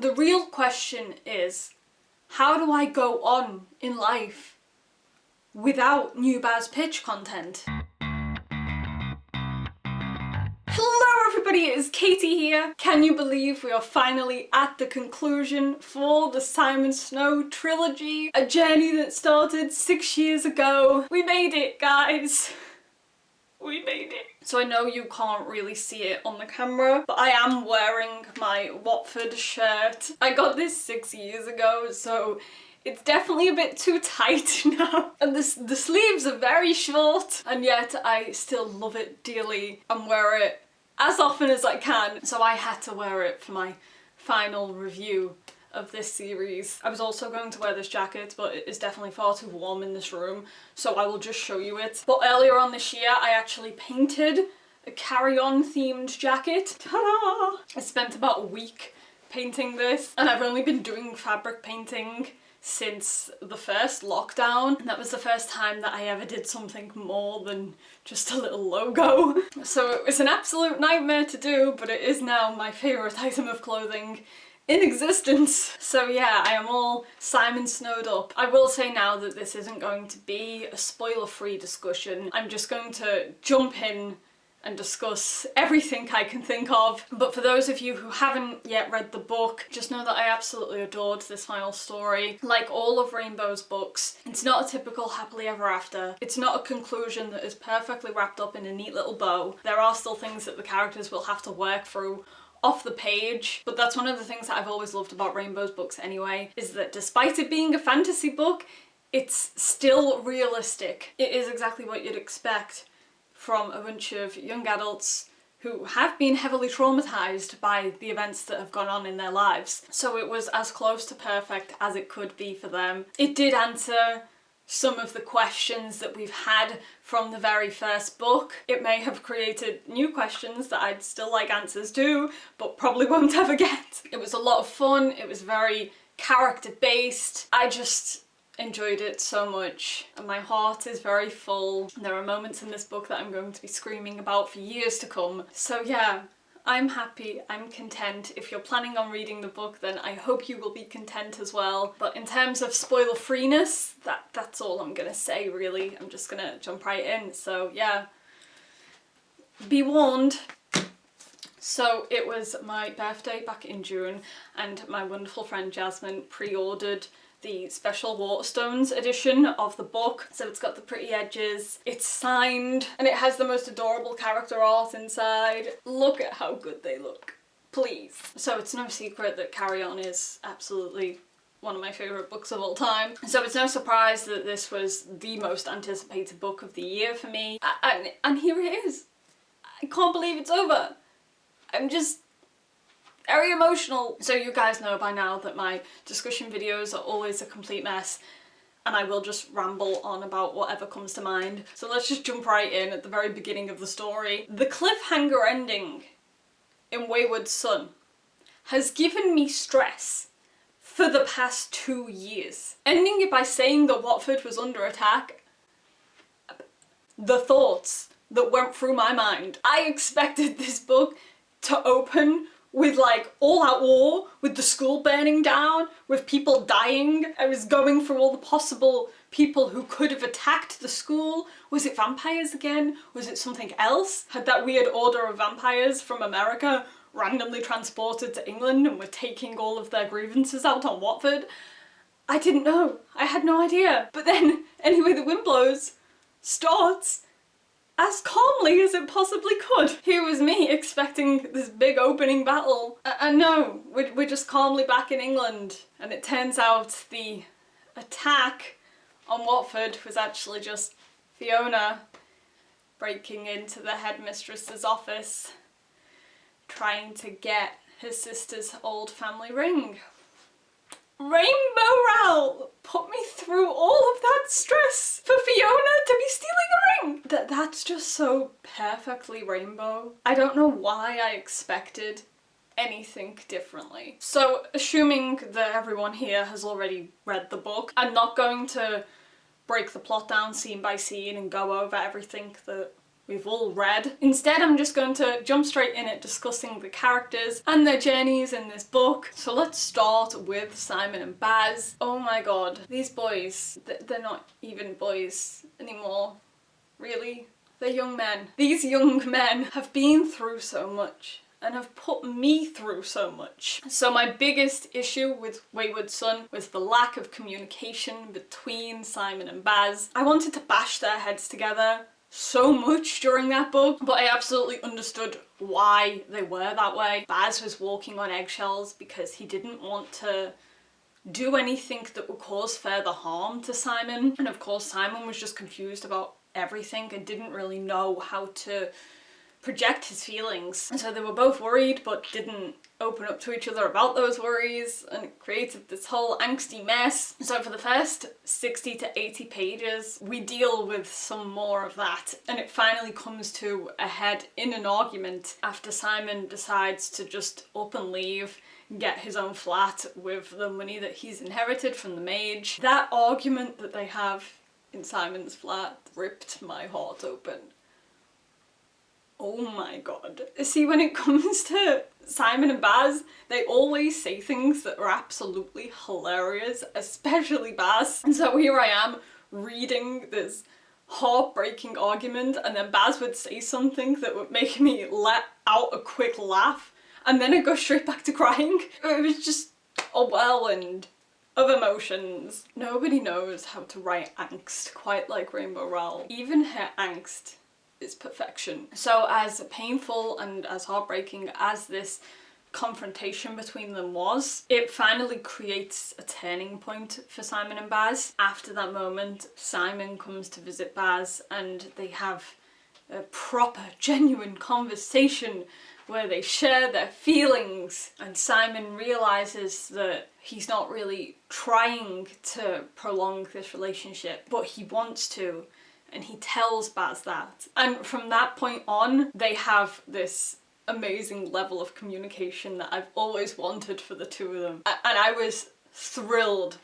The real question is, how do I go on in life without New Baz Pitch content? Hello everybody, it is Katie here. Can you believe we are finally at the conclusion for the Simon Snow trilogy? A journey that started 6 years ago. We made it, guys. We made it. So I know you can't really see it on the camera, but I am wearing my Watford shirt. I got this 6 years ago, so it's definitely a bit too tight now. And the sleeves are very short, and yet I still love it dearly and wear it as often as I can. So I had to wear it for my final review of this series. I was also going to wear this jacket, but it is definitely far too warm in this room, so I will just show you it. But earlier on this year, I actually painted a Carry-On themed jacket. Ta-da! I spent about a week painting this, and I've only been doing fabric painting since the first lockdown. And that was the first time that I ever did something more than just a little logo. So it was an absolute nightmare to do, but it is now my favourite item of clothing in existence. So yeah, I am all Simon Snowed up. I will say now that this isn't going to be a spoiler-free discussion. I'm just going to jump in and discuss everything I can think of. But for those of you who haven't yet read the book, just know that I absolutely adored this final story. Like all of Rainbow's books, it's not a typical happily ever after. It's not a conclusion that is perfectly wrapped up in a neat little bow. There are still things that the characters will have to work through off the page, but that's one of the things that I've always loved about Rainbow's books anyway, is that despite it being a fantasy book, it's still realistic. It is exactly what you'd expect from a bunch of young adults who have been heavily traumatized by the events that have gone on in their lives. So it was as close to perfect as it could be for them. It did answer some of the questions that we've had from the very first book. It may have created new questions that I'd still like answers to, but probably won't ever get. It was a lot of fun, it was very character-based. I just enjoyed it so much, and my heart is very full. There are moments in this book that I'm going to be screaming about for years to come. So yeah, I'm happy, I'm content. If you're planning on reading the book, then I hope you will be content as well. But in terms of spoiler-freeness, that's all I'm gonna say really. I'm just gonna jump right in. So yeah, be warned. So it was my birthday back in June, and my wonderful friend Jasmine pre-ordered the special Waterstones edition of the book. So it's got the pretty edges, it's signed, and it has the most adorable character art inside. Look at how good they look, please. So it's no secret that Carry-On is absolutely one of my favourite books of all time. So it's no surprise that this was the most anticipated book of the year for me. And here it is. I can't believe it's over. I'm just very emotional. So you guys know by now that my discussion videos are always a complete mess, and I will just ramble on about whatever comes to mind. So let's just jump right in at the very beginning of the story. The cliffhanger ending in Wayward Son has given me stress for the past 2 years. Ending it by saying that Watford was under attack, the thoughts that went through my mind. I expected this book to open with like all-out war, with the school burning down, with people dying. I was going through all the possible people who could have attacked the school. Was it vampires again? Was it something else? Had that weird order of vampires from America randomly transported to England and were taking all of their grievances out on Watford? I didn't know. I had no idea. But then, Anyway the Wind Blows starts as calmly as it possibly could. Here was me expecting this big opening battle. And no, we're just calmly back in England. And it turns out the attack on Watford was actually just Fiona breaking into the headmistress's office, trying to get her sister's old family ring. Rainbow Rowell put me through all of that stress for Fiona to be stealing a ring. That's just so perfectly Rainbow. I don't know why I expected anything differently. So assuming that everyone here has already read the book, I'm not going to break the plot down scene by scene and go over everything that we've all read. Instead, I'm just going to jump straight in at discussing the characters and their journeys in this book. So let's start with Simon and Baz. Oh my god, these boys, they're not even boys anymore, really. They're young men. These young men have been through so much and have put me through so much. So my biggest issue with Wayward Son was the lack of communication between Simon and Baz. I wanted to bash their heads together so much during that book, but I absolutely understood why they were that way. Baz was walking on eggshells because he didn't want to do anything that would cause further harm to Simon. And of course, Simon was just confused about everything and didn't really know how to project his feelings. And so they were both worried but didn't open up to each other about those worries, and it created this whole angsty mess. So for the first 60 to 80 pages, we deal with some more of that, and it finally comes to a head in an argument after Simon decides to just up and leave, get his own flat with the money that he's inherited from the mage. That argument that they have in Simon's flat ripped my heart open. Oh my god. See, when it comes to Simon and Baz, they always say things that are absolutely hilarious, especially Baz. And so here I am reading this heartbreaking argument, and then Baz would say something that would make me let out a quick laugh, and then I'd go straight back to crying. It was just a whirlwind of emotions. Nobody knows how to write angst quite like Rainbow Rowell. Even her angst is perfection. So as painful and as heartbreaking as this confrontation between them was, it finally creates a turning point for Simon and Baz. After that moment, Simon comes to visit Baz and they have a proper, genuine conversation where they share their feelings, and Simon realizes that he's not really trying to prolong this relationship, but he wants to, and he tells Baz that. And from that point on, they have this amazing level of communication that I've always wanted for the two of them. And I was thrilled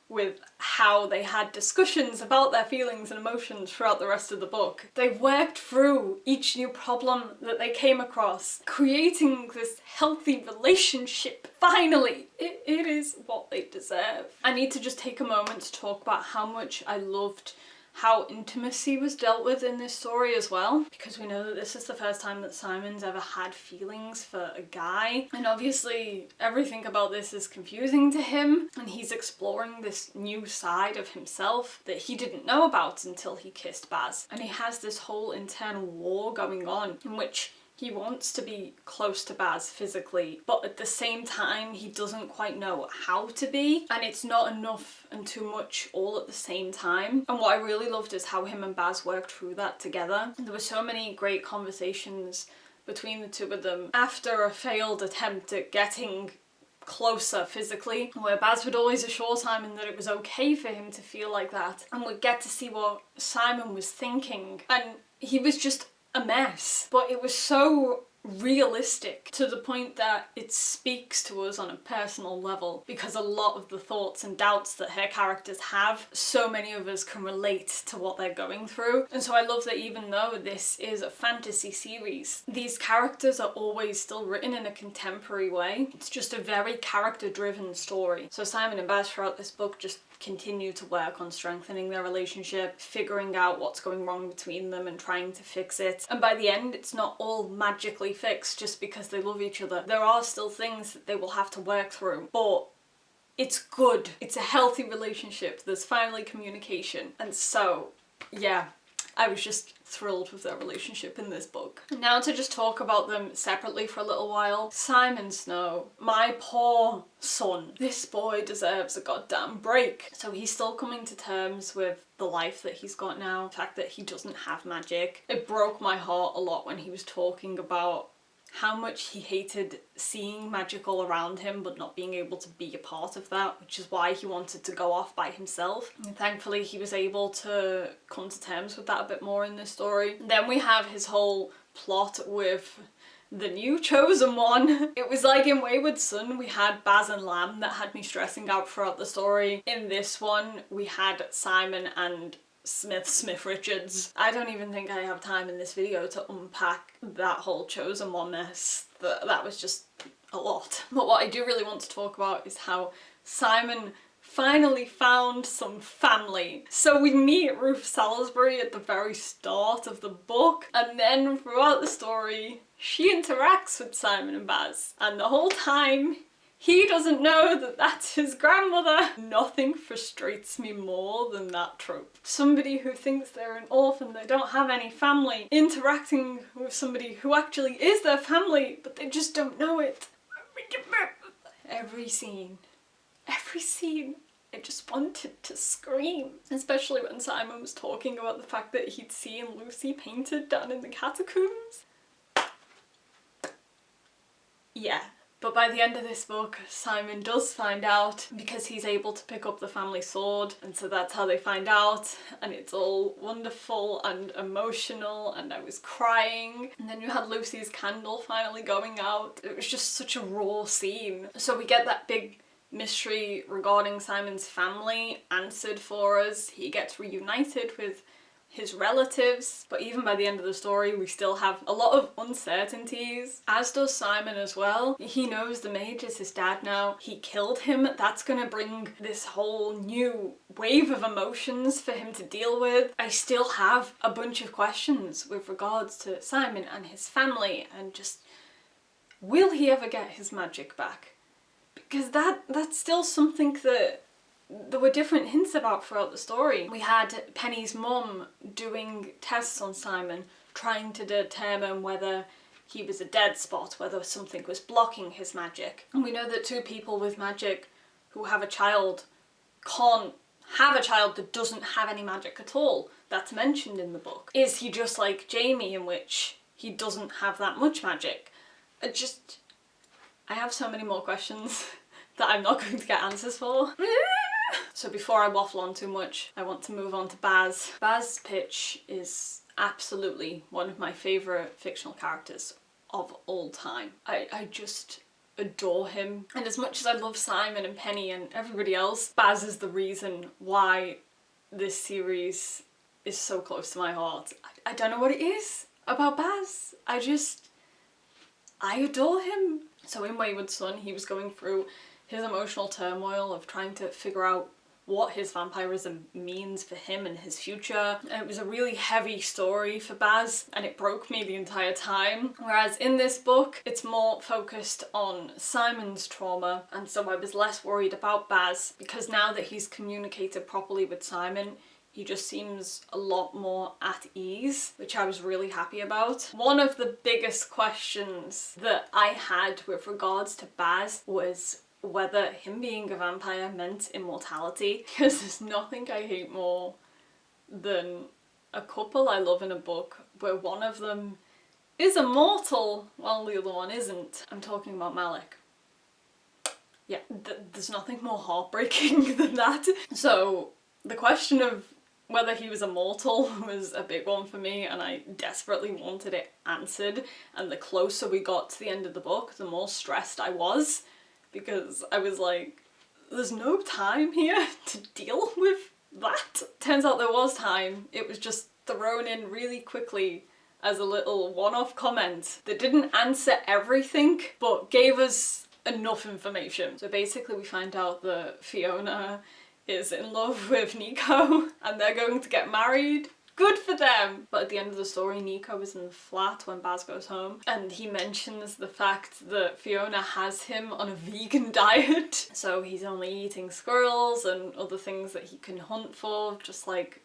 with how they had discussions about their feelings and emotions throughout the rest of the book. They worked through each new problem that they came across, creating this healthy relationship. Finally! It is what they deserve. I need to just take a moment to talk about how much I loved how intimacy was dealt with in this story as well, because we know that this is the first time that Simon's ever had feelings for a guy, and obviously everything about this is confusing to him, and he's exploring this new side of himself that he didn't know about until he kissed Baz. And he has this whole internal war going on in which he wants to be close to Baz physically, but at the same time he doesn't quite know how to be, and it's not enough and too much all at the same time. And what I really loved is how him and Baz worked through that together. There were so many great conversations between the two of them after a failed attempt at getting closer physically, where Baz would always assure Simon that it was okay for him to feel like that, and would get to see what Simon was thinking, and he was just a mess. But it was so realistic to the point that it speaks to us on a personal level, because a lot of the thoughts and doubts that her characters have, so many of us can relate to what they're going through. And so I love that even though this is a fantasy series, these characters are always still written in a contemporary way. It's just a very character-driven story. So Simon and Baz throughout this book just continue to work on strengthening their relationship, figuring out what's going wrong between them and trying to fix it. And by the end, it's not all magically fixed just because they love each other. There are still things that they will have to work through, but it's good. It's a healthy relationship. There's finally communication. And so, yeah, I was just thrilled with their relationship in this book. Now to just talk about them separately for a little while. Simon Snow, my poor son. This boy deserves a goddamn break. So he's still coming to terms with the life that he's got now, the fact that he doesn't have magic. It broke my heart a lot when he was talking about how much he hated seeing magic all around him but not being able to be a part of that, which is why he wanted to go off by himself. And thankfully he was able to come to terms with that a bit more in this story. And then we have his whole plot with the new chosen one. It was like in Wayward Son we had Baz and Lamb that had me stressing out throughout the story. In this one we had Simon and Smith Richards. I don't even think I have time in this video to unpack that whole Chosen One mess. That was just a lot. But what I do really want to talk about is how Simon finally found some family. So we meet Ruth Salisbury at the very start of the book, and then throughout the story she interacts with Simon and Baz, and the whole time he doesn't know that that's his grandmother. Nothing frustrates me more than that trope. Somebody who thinks they're an orphan, they don't have any family, interacting with somebody who actually is their family, but they just don't know it. Every scene, I just wanted to scream. Especially when Simon was talking about the fact that he'd seen Lucy painted down in the catacombs. Yeah. But by the end of this book, Simon does find out, because he's able to pick up the family sword, and so that's how they find out, and it's all wonderful and emotional, and I was crying. And then you had Lucy's candle finally going out. It was just such a raw scene. So we get that big mystery regarding Simon's family answered for us. He gets reunited with his relatives, but even by the end of the story we still have a lot of uncertainties, as does Simon as well. He knows the mage is his dad now. He killed him. That's gonna bring this whole new wave of emotions for him to deal with. I still have a bunch of questions with regards to Simon and his family, and just, will he ever get his magic back? Because that's still something that there were different hints about throughout the story. We had Penny's mum doing tests on Simon, trying to determine whether he was a dead spot, whether something was blocking his magic. And we know that two people with magic who have a child can't have a child that doesn't have any magic at all. That's mentioned in the book. Is he just like Jamie, in which he doesn't have that much magic? I have so many more questions that I'm not going to get answers for. So before I waffle on too much, I want to move on to Baz. Baz's pitch is absolutely one of my favourite fictional characters of all time. I just adore him. And as much as I love Simon and Penny and everybody else, Baz is the reason why this series is so close to my heart. I don't know what it is about Baz. I adore him. So in Wayward Son, he was going through his emotional turmoil of trying to figure out what his vampirism means for him and his future. And it was a really heavy story for Baz, and it broke me the entire time. Whereas in this book, it's more focused on Simon's trauma, and so I was less worried about Baz, because now that he's communicated properly with Simon, he just seems a lot more at ease, which I was really happy about. One of the biggest questions that I had with regards to Baz was whether him being a vampire meant immortality, because there's nothing I hate more than a couple I love in a book where one of them is immortal while the other one isn't. I'm talking about Malik. Yeah, there's nothing more heartbreaking than that. So the question of whether he was immortal was a big one for me, and I desperately wanted it answered, and the closer we got to the end of the book, the more stressed I was, because I was like, there's no time here to deal with that. Turns out there was time. It was just thrown in really quickly as a little one-off comment that didn't answer everything, but gave us enough information. So basically we find out that Fiona is in love with Nico and they're going to get married. Good for them! But at the end of the story, Nico is in the flat when Baz goes home, and he mentions the fact that Fiona has him on a vegan diet, so he's only eating squirrels and other things that he can hunt for, just like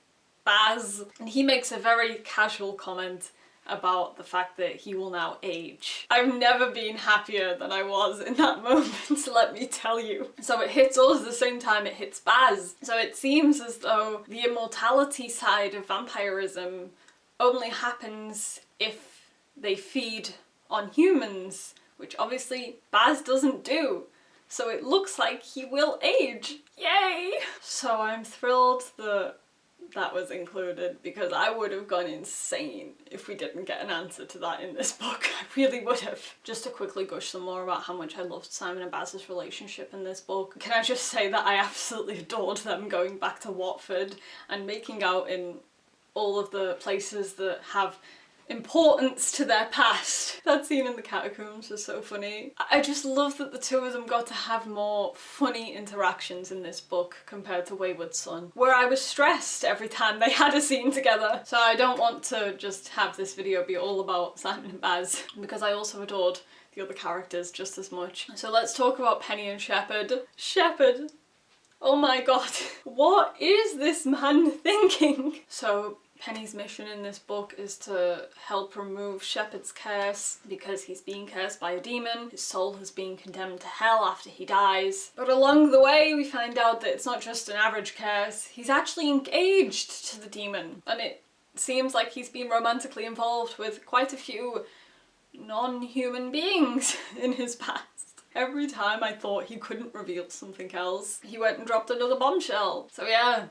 Baz. And he makes a very casual comment about the fact that he will now age. I've never been happier than I was in that moment, let me tell you. So it hits us at the same time it hits Baz. So it seems as though the immortality side of vampirism only happens if they feed on humans, which obviously Baz doesn't do. So it looks like he will age. Yay! So I'm thrilled that that was included, because I would have gone insane if we didn't get an answer to that in this book. I really would have. Just to quickly gush some more about how much I loved Simon and Baz's relationship in this book, can I just say that I absolutely adored them going back to Watford and making out in all of the places that have importance to their past. That scene in the catacombs was so funny. I just love that the two of them got to have more funny interactions in this book compared to Wayward Son, where I was stressed every time they had a scene together. So I don't want to just have this video be all about Simon and Baz, because I also adored the other characters just as much. So let's talk about Penny and Shepherd. Shepherd! Oh my god, what is this man thinking? So Penny's mission in this book is to help remove Shepherd's curse, because he's being cursed by a demon. His soul has been condemned to hell after he dies. But along the way we find out that it's not just an average curse, he's actually engaged to the demon. And it seems like he's been romantically involved with quite a few non-human beings in his past. Every time I thought he couldn't reveal something else, he went and dropped another bombshell. So yeah.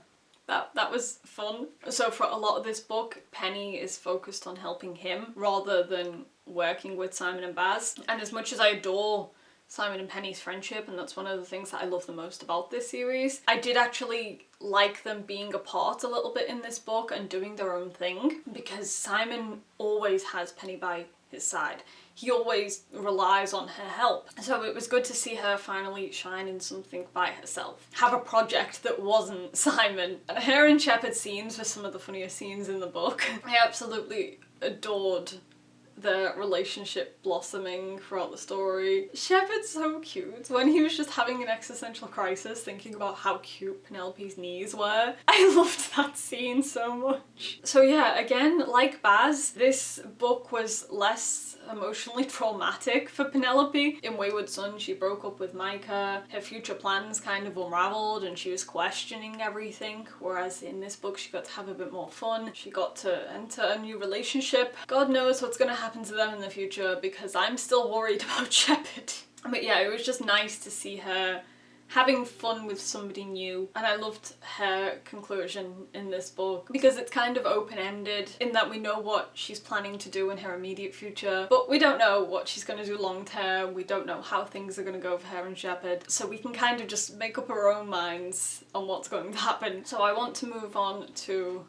That was fun. So for a lot of this book, Penny is focused on helping him rather than working with Simon and Baz. And as much as I adore Simon and Penny's friendship, and that's one of the things that I love the most about this series, I did actually like them being apart a little bit in this book and doing their own thing, because Simon always has Penny by his side. He always relies on her help. So it was good to see her finally shine in something by herself. Have a project that wasn't Simon. And her and Shepherd's scenes were some of the funniest scenes in the book. I absolutely adored their relationship blossoming throughout the story. Shepherd's so cute. When he was just having an existential crisis thinking about how cute Penelope's knees were, I loved that scene so much. So yeah, again, like Baz, this book was less emotionally traumatic for Penelope. In Wayward Son, she broke up with Micah, her future plans kind of unraveled and she was questioning everything, whereas in this book she got to have a bit more fun. She got to enter a new relationship. God knows what's gonna happen to them in the future, because I'm still worried about Shepherd. But yeah, it was just nice to see her having fun with somebody new, and I loved her conclusion in this book because it's kind of open-ended in that we know what she's planning to do in her immediate future, but we don't know what she's going to do long term. We don't know how things are going to go for her and Shepherd, so we can kind of just make up our own minds on what's going to happen. So I want to move on to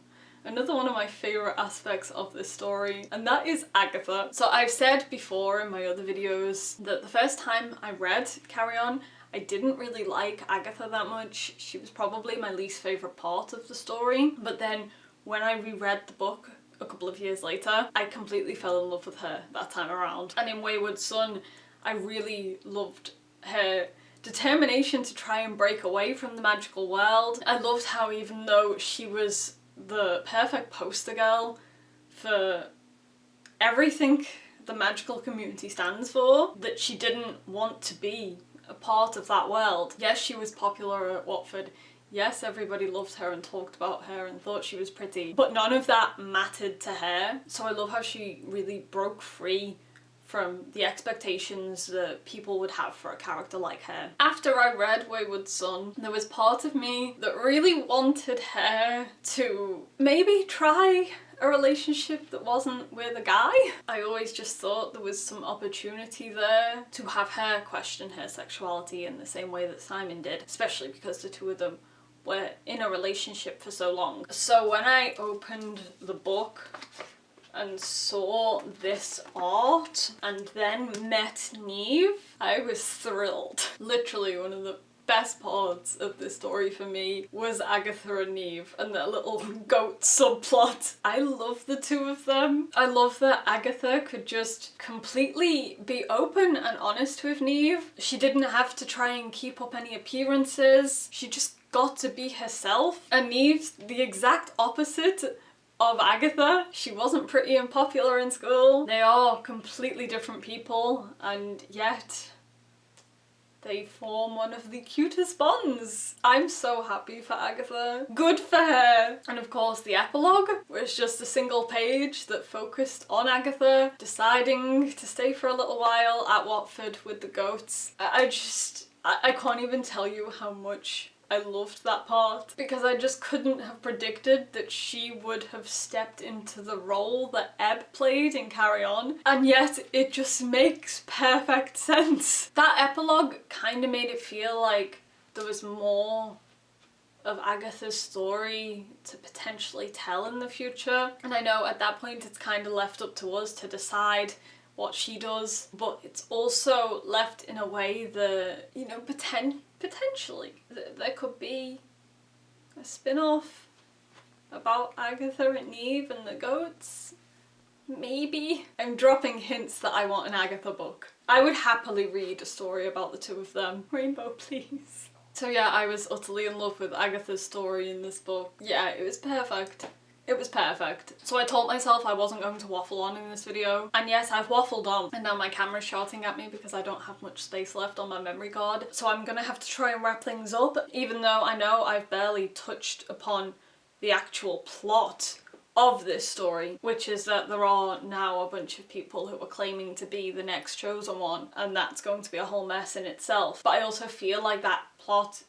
another one of my favourite aspects of this story, and that is Agatha. So I've said before in my other videos that the first time I read Carry On, I didn't really like Agatha that much. She was probably my least favourite part of the story, but then when I reread the book a couple of years later, I completely fell in love with her that time around. And in Wayward Son, I really loved her determination to try and break away from the magical world. I loved how even though she was the perfect poster girl for everything the magical community stands for, that she didn't want to be a part of that world. Yes, she was popular at Watford. Yes, everybody loved her and talked about her and thought she was pretty, but none of that mattered to her. So I love how she really broke free from the expectations that people would have for a character like her. After I read Wayward Son, there was part of me that really wanted her to maybe try a relationship that wasn't with a guy. I always just thought there was some opportunity there to have her question her sexuality in the same way that Simon did, especially because the two of them were in a relationship for so long. So when I opened the book and saw this art and then met Neve, I was thrilled. Literally one of the best parts of this story for me was Agatha and Neve and their little goat subplot. I love the two of them. I love that Agatha could just completely be open and honest with Neve. She didn't have to try and keep up any appearances. She just got to be herself. And Neve's the exact opposite of Agatha. She wasn't pretty and popular in school. They are completely different people, and yet they form one of the cutest bonds. I'm so happy for Agatha. Good for her. And of course the epilogue was just a single page that focused on Agatha deciding to stay for a little while at Watford with the goats. I can't even tell you how much I loved that part because I just couldn't have predicted that she would have stepped into the role that Eb played in Carry On, and yet it just makes perfect sense. That epilogue kind of made it feel like there was more of Agatha's story to potentially tell in the future, and I know at that point it's kind of left up to us to decide what she does, but it's also left in a way that, you know, potentially there could be a spin-off about Agatha and Neve and the goats. Maybe. I'm dropping hints that I want an Agatha book. I would happily read a story about the two of them. Rainbow, please. So yeah, I was utterly in love with Agatha's story in this book. Yeah, it was perfect. It was perfect. So I told myself I wasn't going to waffle on in this video, and yes, I've waffled on, and now my camera's shouting at me because I don't have much space left on my memory card. So I'm gonna have to try and wrap things up, even though I know I've barely touched upon the actual plot of this story, which is that there are now a bunch of people who are claiming to be the next chosen one, and that's going to be a whole mess in itself. But I also feel like that plot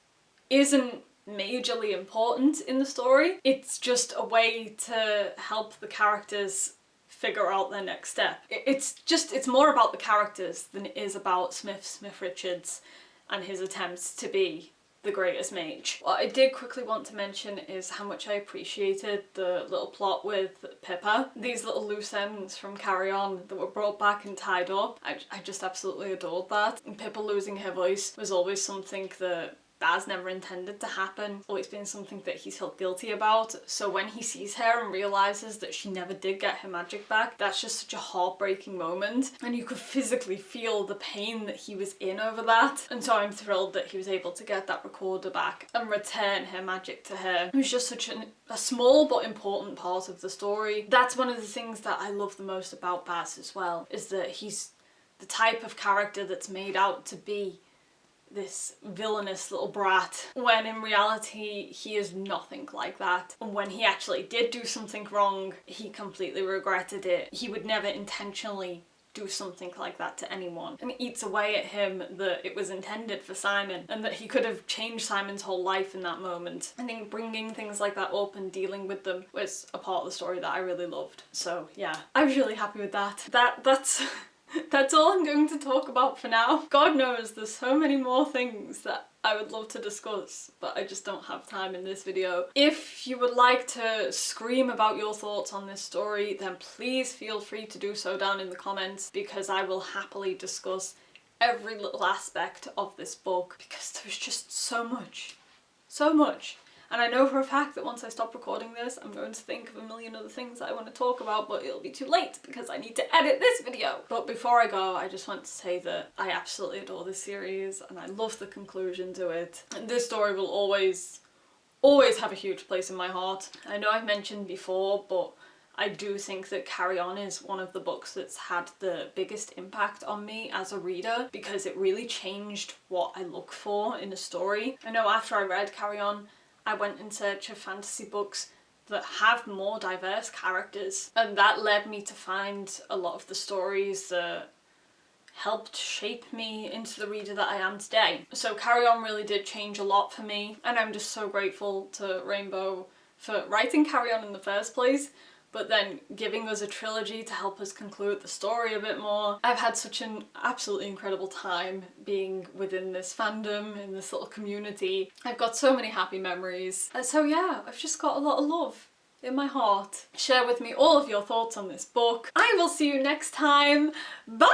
isn't majorly important in the story. It's just a way to help the characters figure out their next step. It's more about the characters than it is about Smith Richards and his attempts to be the greatest mage. What I did quickly want to mention is how much I appreciated the little plot with Pippa. These little loose ends from Carry On that were brought back and tied up. I just absolutely adored that. And Pippa losing her voice was always something that Baz never intended to happen. Always been something that he's felt guilty about. So when he sees her and realises that she never did get her magic back, that's just such a heartbreaking moment. And you could physically feel the pain that he was in over that. And so I'm thrilled that he was able to get that recorder back and return her magic to her. It was just such a small but important part of the story. That's one of the things that I love the most about Baz as well, is that he's the type of character that's made out to be this villainous little brat, when in reality he is nothing like that. And when he actually did do something wrong, he completely regretted it. He would never intentionally do something like that to anyone, and it eats away at him that it was intended for Simon and that he could have changed Simon's whole life in that moment. I think bringing things like that up and dealing with them was a part of the story that I really loved. So yeah, I was really happy with that. That's all I'm going to talk about for now. God knows there's so many more things that I would love to discuss, but I just don't have time in this video. If you would like to scream about your thoughts on this story, then please feel free to do so down in the comments, because I will happily discuss every little aspect of this book, because there's just so much. So much. And I know for a fact that once I stop recording this, I'm going to think of a million other things that I want to talk about, but it'll be too late because I need to edit this video. But before I go, I just want to say that I absolutely adore this series and I love the conclusion to it. And this story will always have a huge place in my heart. I know I've mentioned before, but I do think that Carry On is one of the books that's had the biggest impact on me as a reader, because it really changed what I look for in a story. I know after I read Carry On, I went in search of fantasy books that have more diverse characters, and that led me to find a lot of the stories that helped shape me into the reader that I am today. So Carry On really did change a lot for me, and I'm just so grateful to Rainbow for writing Carry On in the first place, but then giving us a trilogy to help us conclude the story a bit more. I've had such an absolutely incredible time being within this fandom, in this little community. I've got so many happy memories. And so yeah, I've just got a lot of love in my heart. Share with me all of your thoughts on this book. I will see you next time. Bye!